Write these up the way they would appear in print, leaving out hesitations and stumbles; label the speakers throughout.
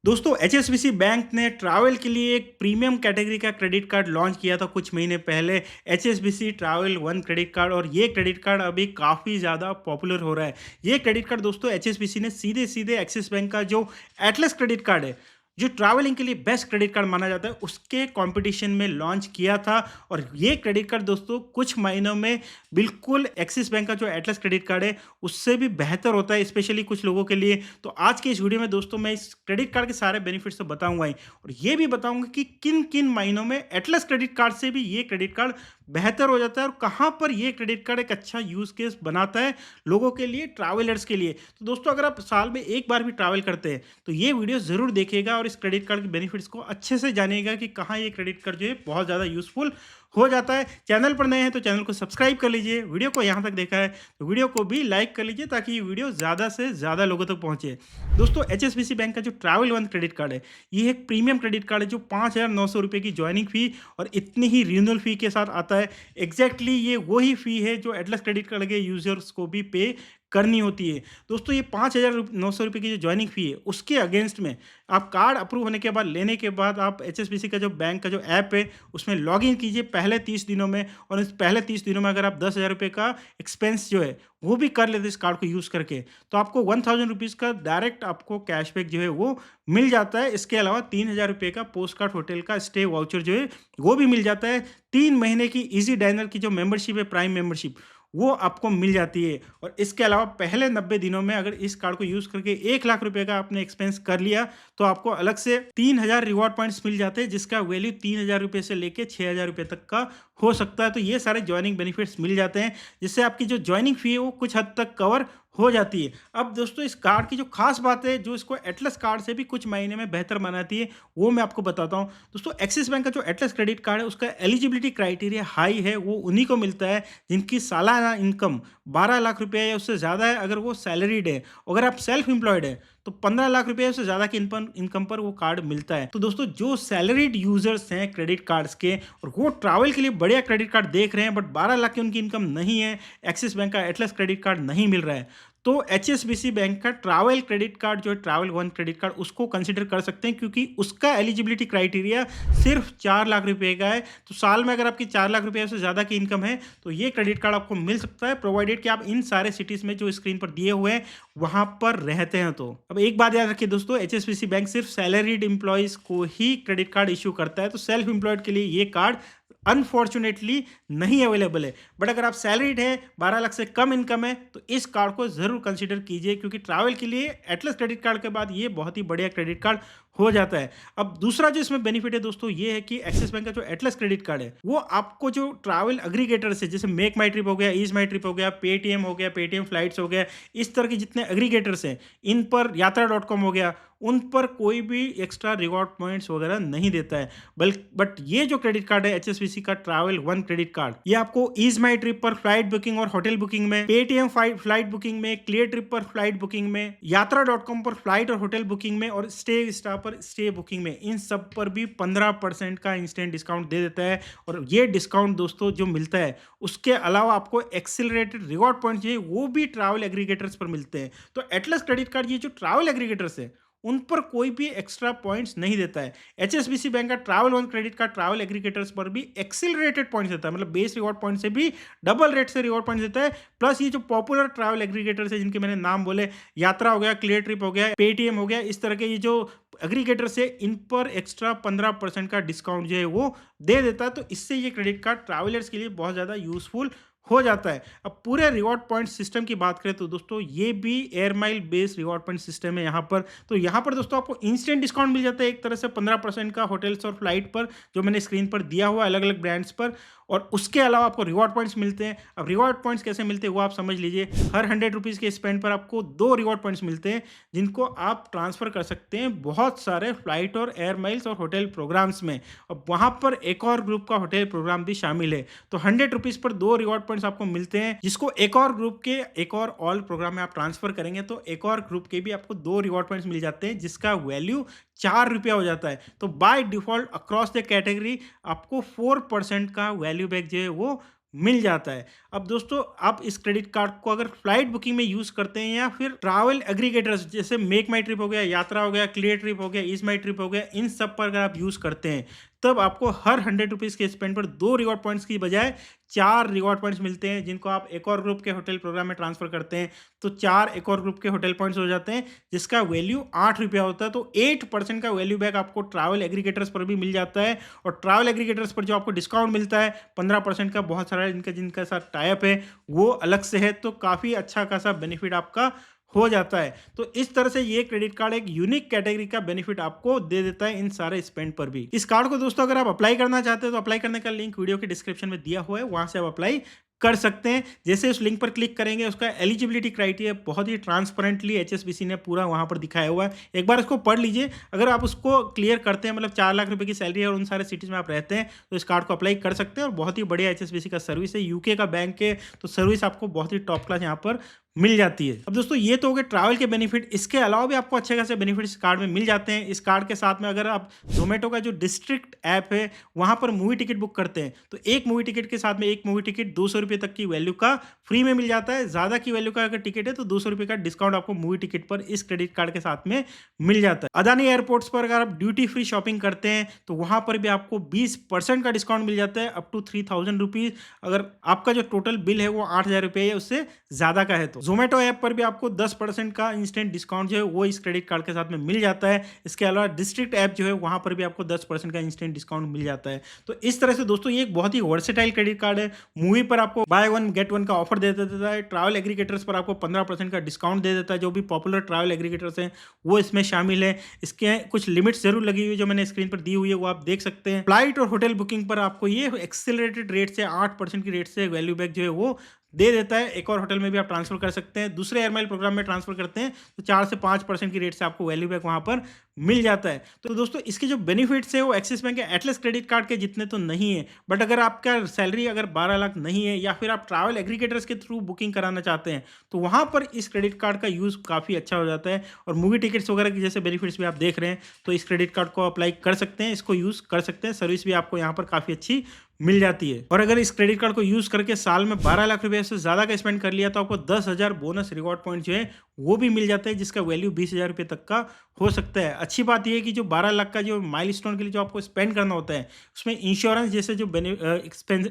Speaker 1: दोस्तों HSBC bank ने travel के लिए एक प्रीमियम कैटेगरी का क्रेडिट कार्ड लॉन्च किया था कुछ महीने पहले। HSBC travel one credit card, और ये क्रेडिट कार्ड अभी काफ़ी ज़्यादा पॉपुलर हो रहा है। ये क्रेडिट कार्ड दोस्तों एचएसबीसी ने सीधे सीधे एक्सिस बैंक का जो एटलस क्रेडिट कार्ड है, जो ट्रैवलिंग के लिए बेस्ट क्रेडिट कार्ड माना जाता है, उसके कंपटीशन में लॉन्च किया था। और ये क्रेडिट कार्ड दोस्तों कुछ महीनों में बिल्कुल एक्सिस बैंक का जो एटलस क्रेडिट कार्ड है उससे भी बेहतर होता है, स्पेशली कुछ लोगों के लिए। तो आज के इस वीडियो में दोस्तों मैं इस क्रेडिट कार्ड के सारे बेनिफिट्स तो बताऊंगा ही, और ये भी बताऊंगा कि किन किन महीनों में एटलस क्रेडिट कार्ड से भी ये क्रेडिट कार्ड बेहतर हो जाता है, और कहाँ पर ये क्रेडिट कार्ड एक अच्छा यूज केस बनाता है लोगों के लिए, ट्रैवलर्स के लिए। तो दोस्तों अगर आप साल में एक बार भी ट्रैवल करते हैं तो ये वीडियो जरूर देखिएगा और इस क्रेडिट कार्ड के बेनिफिट्स को अच्छे से जानिएगा कि कहाँ ये क्रेडिट कार्ड जो है बहुत ज़्यादा यूजफुल हो जाता है। चैनल पर नए हैं तो चैनल को सब्सक्राइब कर लीजिए, वीडियो को यहाँ तक देखा है तो वीडियो को भी लाइक कर लीजिए ताकि ये वीडियो ज़्यादा से ज़्यादा लोगों तक पहुँचे। दोस्तों एचएसबीसी बैंक का जो ट्रैवल वन क्रेडिट कार्ड है, ये एक प्रीमियम क्रेडिट कार्ड है जो 5,900 रुपये की ज्वाइनिंग फ़ी और इतनी ही रिन्यूअल फ़ी के साथ आता है। एग्जैक्टली ये वही फ़ी है जो एटलस क्रेडिट कार्ड के यूजर्स को भी पे करनी होती है। दोस्तों ये 5,900 रुपये की जो ज्वाइनिंग फ़ी है उसके अगेंस्ट में आप कार्ड अप्रूव होने के बाद, लेने के बाद, आप एचएसबीसी का जो बैंक का जो ऐप है उसमें लॉगिन कीजिए पहले 30 दिनों में। और इस पहले 30 दिनों में अगर आप 10,000 रुपये का एक्सपेंस जो है वो भी कर लेते इस कार्ड को यूज़ करके, तो आपको 1,000 रुपीज़ का डायरेक्ट आपको कैशबैक जो है वो मिल जाता है। इसके अलावा 3,000 रुपये का पोस्ट कार्ड होटल का स्टे वाउचर जो है वो भी मिल जाता है। 3 महीने की इजी डाइनर की जो मेंबरशिप है, प्राइम मेंबरशिप, वो आपको मिल जाती है। और इसके अलावा पहले 90 दिनों में अगर इस कार्ड को यूज़ करके 1,00,000 रुपये का आपने एक्सपेंस कर लिया तो आपको अलग से 3,000 रिवॉर्ड पॉइंट्स मिल जाते हैं, जिसका वैल्यू 3,000 रुपये से लेके 6,000 रुपये तक का हो सकता है। तो ये सारे ज्वाइनिंग बेनिफिट्स मिल जाते हैं, जिससे आपकी जो ज्वाइनिंग फ़ी है वो कुछ हद तक कवर हो जाती है। अब दोस्तों इस कार्ड की जो खास बात है, जो इसको एटलस कार्ड से भी कुछ महीने में बेहतर बनाती है, वो मैं आपको बताता हूँ। दोस्तों एक्सिस बैंक का जो एटलस क्रेडिट कार्ड है उसका एलिजिबिलिटी क्राइटेरिया हाई है। वो उन्हीं को मिलता है जिनकी सालाना इनकम 12 लाख रुपए या उससे ज़्यादा है, अगर वो सैलरीड है। अगर आप सेल्फ एम्प्लॉयड है तो 15 लाख रुपए से ज़्यादा की इनकम पर वो कार्ड मिलता है। तो दोस्तों जो सैलरीड यूजर्स हैं क्रेडिट कार्ड्स के और वो ट्रैवल के लिए बढ़िया क्रेडिट कार्ड देख रहे हैं, बट 12 लाख की उनकी इनकम नहीं है, एक्सिस बैंक का एटलस क्रेडिट कार्ड नहीं मिल रहा है, तो एचएसबीसी बैंक का ट्रैवल क्रेडिट कार्ड जो है, ट्रैवल वन क्रेडिट कार्ड, उसको कंसिडर कर सकते हैं, क्योंकि उसका एलिजिबिलिटी क्राइटेरिया सिर्फ 4 लाख रुपए का है। तो साल में अगर आपकी 4 लाख रुपए से ज़्यादा की इनकम है तो ये क्रेडिट कार्ड आपको मिल सकता है, प्रोवाइडेड कि आप इन सारे सिटीज़ में जो स्क्रीन पर दिए हुए हैं वहाँ पर रहते हैं। तो अब एक बात याद रखिए दोस्तों, एचएसबीसी बैंक सिर्फ सैलरीड एम्प्लॉयज़ को ही क्रेडिट कार्ड इशू करता है, तो सेल्फ एम्प्लॉयड के लिए ये कार्ड अनफॉर्चुनेटली नहीं अवेलेबल है। बट अगर आप सैलरीड है, 12 लाख से कम इनकम है, तो इस कार्ड को जरूर कंसीडर कीजिए, क्योंकि ट्रैवल के लिए एटलस क्रेडिट कार्ड के बाद ये बहुत ही बढ़िया क्रेडिट कार्ड हो जाता है। अब दूसरा जो इसमें बेनिफिट है दोस्तों ये है कि एक्सिस बैंक का जो एटलस क्रेडिट कार्ड है वो आपको जो ट्रैवल एग्रीगेटर से, जैसे मेक माई ट्रिप हो गया, ईज माई ट्रिप हो गया, पेटीएम हो गया, पेटीएम फ्लाइट्स हो गया, इस तरह के जितने एग्रीगेटर्स हैं, इन पर यात्रा.com हो गया, उन पर कोई भी एक्स्ट्रा रिवॉर्ड पॉइंट्स वगैरह नहीं देता है। बट ये जो क्रेडिट कार्ड है एचएसबीसी का ट्रैवल वन क्रेडिट कार्ड, ये आपको ईज माई ट्रिप पर फ्लाइट बुकिंग और होटल बुकिंग में, पेटीएम फ्लाइट बुकिंग में, क्लियर ट्रिप पर फ्लाइट बुकिंग में, यात्रा.com पर फ्लाइट और होटल बुकिंग में, और स्टे स्टार पर स्टे बुकिंग में, इन सब पर भी 15% का इंस्टेंट डिस्काउंट दे देता है। और ये डिस्काउंट दोस्तों जो मिलता है उसके अलावा आपको एक्सिलरेटेड रिवॉर्ड पॉइंट्स है वो भी ट्रैवल एग्रीगेटर्स पर मिलते हैं। तो एटलस क्रेडिट कार्ड ये जो ट्रैवल एग्रीगेटर्स है उन पर कोई भी एक्स्ट्रा पॉइंट्स नहीं देता है। एचएसबीसी बैंक का travel one credit card travel aggregators पर भी एक्सिलरेटेड पॉइंट्स देता है, मतलब बेस रिवॉर्ड पॉइंट से भी डबल रेट से रिवॉर्ड पॉइंट्स देता है। प्लस ये जो पॉपुलर ट्रैवल एग्रीगेटर्स है जिनके मैंने नाम बोले, यात्रा हो गया, क्लियर ट्रिप हो गया, पेटीएम हो गया, इस तरह के ये जो एग्रीगेटर्स है इन पर एक्स्ट्रा 15% का डिस्काउंट जो है वो दे देता है। तो इससे ये क्रेडिट कार्ड ट्रैवलर्स के लिए बहुत ज़्यादा यूजफुल हो जाता है। अब पूरे रिवॉर्ड पॉइंट सिस्टम की बात करें तो दोस्तों ये भी air mile based reward point system है यहाँ पर। तो यहाँ पर दोस्तों आपको इंस्टेंट डिस्काउंट मिल जाता है एक तरह से 15% का होटल्स और फ्लाइट पर, जो मैंने स्क्रीन पर दिया हुआ अलग अलग ब्रांड्स पर। और उसके अलावा आपको रिवॉर्ड पॉइंट्स मिलते हैं। अब रिवॉर्ड पॉइंट्स कैसे मिलते हैं वो आप समझ लीजिए। हर 100 रुपीज़ के स्पेंड पर आपको 2 रिवॉर्ड पॉइंट्स मिलते हैं, जिनको आप ट्रांसफर कर सकते हैं बहुत सारे फ्लाइट और एयर माइल्स और होटल प्रोग्राम्स में। अब वहाँ पर एक और ग्रुप का होटल प्रोग्राम भी शामिल है। तो 100 रुपीज़ पर 2 रिवॉर्ड पॉइंट्स आपको मिलते हैं, जिसको एक और ग्रुप के एक और ऑल प्रोग्राम में आप ट्रांसफर करेंगे तो एक और ग्रुप के भी आपको 2 रिवॉर्ड पॉइंट्स मिल जाते हैं, जिसका वैल्यू 4 रुपया हो जाता है। तो by default across the category आपको 4% का वैल्यू बैक जो है वो मिल जाता है। अब दोस्तों आप इस क्रेडिट कार्ड को अगर फ्लाइट बुकिंग में यूज़ करते हैं या फिर ट्रैवल एग्रीगेटर्स जैसे मेक माई ट्रिप हो गया, यात्रा हो गया, क्लियर ट्रिप हो गया, ईज़ माई ट्रिप हो गया, इन सब पर अगर आप यूज़ करते हैं, तब आपको हर 100 रुपीज़ के स्पेंड पर 2 रिवॉर्ड पॉइंट्स की बजाय 4 रिवॉर्ड पॉइंट्स मिलते हैं, जिनको आप एक और ग्रुप के होटल प्रोग्राम में ट्रांसफ़र करते हैं, तो 4 एक और ग्रुप के होटल पॉइंट्स हो जाते हैं, जिसका वैल्यू ₹8 होता है। तो 8% का वैल्यू बैक आपको ट्रैवल एग्रीगेटर्स पर भी मिल जाता है और ट्रैवल एग्रीगेटर्स पर जो आपको डिस्काउंट मिलता है 15% का, बहुत सारा जिनका साथ टाई अप है, वो अलग से है, तो काफ़ी अच्छा खासा बेनिफिट आपका हो जाता है। तो इस तरह से ये क्रेडिट कार्ड एक यूनिक कैटेगरी का बेनिफिट आपको दे देता है इन सारे स्पेंड पर भी। इस कार्ड को दोस्तों अगर आप अप्लाई करना चाहते हैं तो अप्लाई करने का लिंक वीडियो के डिस्क्रिप्शन में दिया हुआ है, वहां से आप अप्लाई कर सकते हैं। जैसे उस लिंक पर क्लिक करेंगे, उसका एलिजिबिलिटी क्राइटेरिया बहुत ही ट्रांसपेरेंटली एचएसबीसी ने पूरा वहां पर दिखाया हुआ है। एक बार इसको पढ़ लीजिए। अगर आप उसको क्लियर करते हैं, मतलब 4 लाख रुपए की सैलरी है और उन सारे सिटीज में आप रहते हैं, तो इस कार्ड को अप्लाई कर सकते हैं और बहुत ही बढ़िया एचएसबीसी का सर्विस है। यूके का बैंक है, तो सर्विस आपको बहुत ही टॉप क्लास यहाँ पर मिल जाती है। अब दोस्तों ये तो हो गए ट्रैवल के बेनिफिट, इसके अलावा भी आपको अच्छे खासे बेनिफिट इस कार्ड में मिल जाते हैं। इस कार्ड के साथ में अगर आप ज़ोमैटो का जो डिस्ट्रिक्ट ऐप है, वहाँ पर मूवी टिकट बुक करते हैं, तो एक मूवी टिकट के साथ में एक मूवी टिकट ₹200 तक की वैल्यू का फ्री में मिल जाता है। ज़्यादा की वैल्यू का अगर टिकट है तो ₹200 का डिस्काउंट आपको मूवी टिकट पर इस क्रेडिट कार्ड के साथ में मिल जाता है। अदानी एयरपोर्ट्स पर अगर आप ड्यूटी फ्री शॉपिंग करते हैं, तो वहाँ पर भी आपको 20% का डिस्काउंट मिल जाता है, अप टू ₹3000। अगर आपका जो टोटल बिल है वो ₹8000 है, उससे ज़्यादा का है तो। ज़ोमैटो ऐप पर भी आपको 10% का इंस्टेंट डिस्काउंट जो है वो इस क्रेडिट कार्ड के साथ में मिल जाता है। इसके अलावा डिस्ट्रिक्ट ऐप जो है वहाँ पर भी आपको 10% का इंस्टेंट डिस्काउंट मिल जाता है। तो इस तरह से दोस्तों ये एक बहुत ही वर्सेटाइल क्रेडिट कार्ड है। मूवी पर आपको बाय वन गेट वन का ऑफर दे देता है। ट्रैवल एग्रीगेटर्स पर आपको 15% का डिस्काउंट दे देता है। जो भी पॉपुलर ट्रैवल एग्रीगेटर्स हैं वो इसमें शामिल है। इसके कुछ लिमिट्स जरूर लगी हुई है, जो मैंने स्क्रीन पर दी हुई है वो आप देख सकते हैं। फ्लाइट और होटल बुकिंग पर आपको ये एक्सेलरेटेड रेट से 8% की रेट से वैल्यू बैक जो है वो दे देता है। एक और होटल में भी आप ट्रांसफर कर सकते हैं। दूसरे एयर माइल प्रोग्राम में ट्रांसफर करते हैं तो 4 से 5% की रेट से आपको वैल्यू बैक वहां पर मिल जाता है। तो दोस्तों इसके जो बेनिफिट्स है वो एक्सिस बैंक के एटलस क्रेडिट कार्ड के जितने तो नहीं है, बट अगर आपका सैलरी अगर 12 लाख नहीं है या फिर आप ट्रैवल एग्रीगेटर्स के थ्रू बुकिंग कराना चाहते हैं, तो वहां पर इस क्रेडिट कार्ड का यूज काफी अच्छा हो जाता है। और मूवी टिकट्स वगैरह के जैसे बेनिफिट्स भी आप देख रहे हैं, तो इस क्रेडिट कार्ड को अप्लाई कर सकते हैं, इसको यूज कर सकते हैं। सर्विस भी आपको यहाँ पर काफी अच्छी मिल जाती है। और अगर इस क्रेडिट कार्ड को यूज करके साल में 12 लाख रुपए से ज्यादा का स्पेंड कर लिया, तो आपको 10,000 बोनस रिवॉर्ड पॉइंट जो है वो भी मिल जाता है, जिसका वैल्यू 20,000 रुपए तक का हो सकता है। अच्छी बात यह है कि जो 12 लाख का जो माइलस्टोन के लिए जो आपको स्पेंड करना होता है, उसमें इंश्योरेंस जैसे जो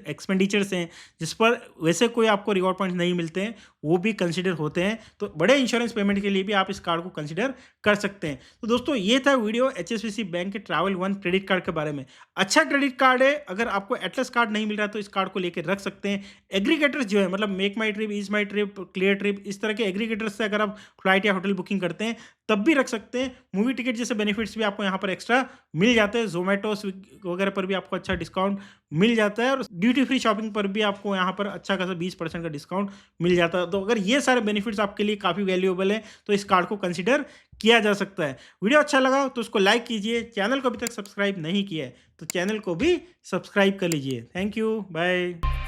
Speaker 1: एक्सपेंडिचर्स हैं, जिस पर वैसे कोई आपको रिवॉर्ड पॉइंट नहीं मिलते हैं, वो भी कंसिडर होते हैं। तो बड़े इंश्योरेंस पेमेंट के लिए भी आप इस कार्ड को कंसिडर कर सकते हैं। तो दोस्तों ये था वीडियो एचएसबीसी बैंक के ट्रैवल वन क्रेडिट कार्ड के बारे में। अच्छा क्रेडिट कार्ड है। अगर आपको एटलस कार्ड नहीं मिल रहा तो इस कार्ड को लेकर रख सकते हैं। एग्रीगेटर्स जो है, मतलब मेक माई ट्रिप, ईज माई ट्रिप, क्लियर ट्रिप, इस तरह के एग्रीगेटर्स से अगर आप फ्लाइट या होटल बुकिंग करते हैं तब भी रख सकते हैं। मूवी टिकट जैसे बेनिफिट्स भी आपको यहाँ पर एक्स्ट्रा मिल जाते हैं। जोमेटो, स्विगी वगैरह पर भी आपको अच्छा डिस्काउंट मिल जाता है और ड्यूटी फ्री शॉपिंग पर भी आपको यहाँ पर अच्छा खासा 20% का डिस्काउंट मिल जाता है। तो अगर ये सारे बेनिफिट्स आपके लिए काफ़ी वैल्यूएबल है तो इस कार्ड को कंसिडर किया जा सकता है। वीडियो अच्छा लगा तो उसको लाइक कीजिए। चैनल को अभी तक सब्सक्राइब नहीं किया है तो चैनल को भी सब्सक्राइब कर लीजिए। Thank you, bye.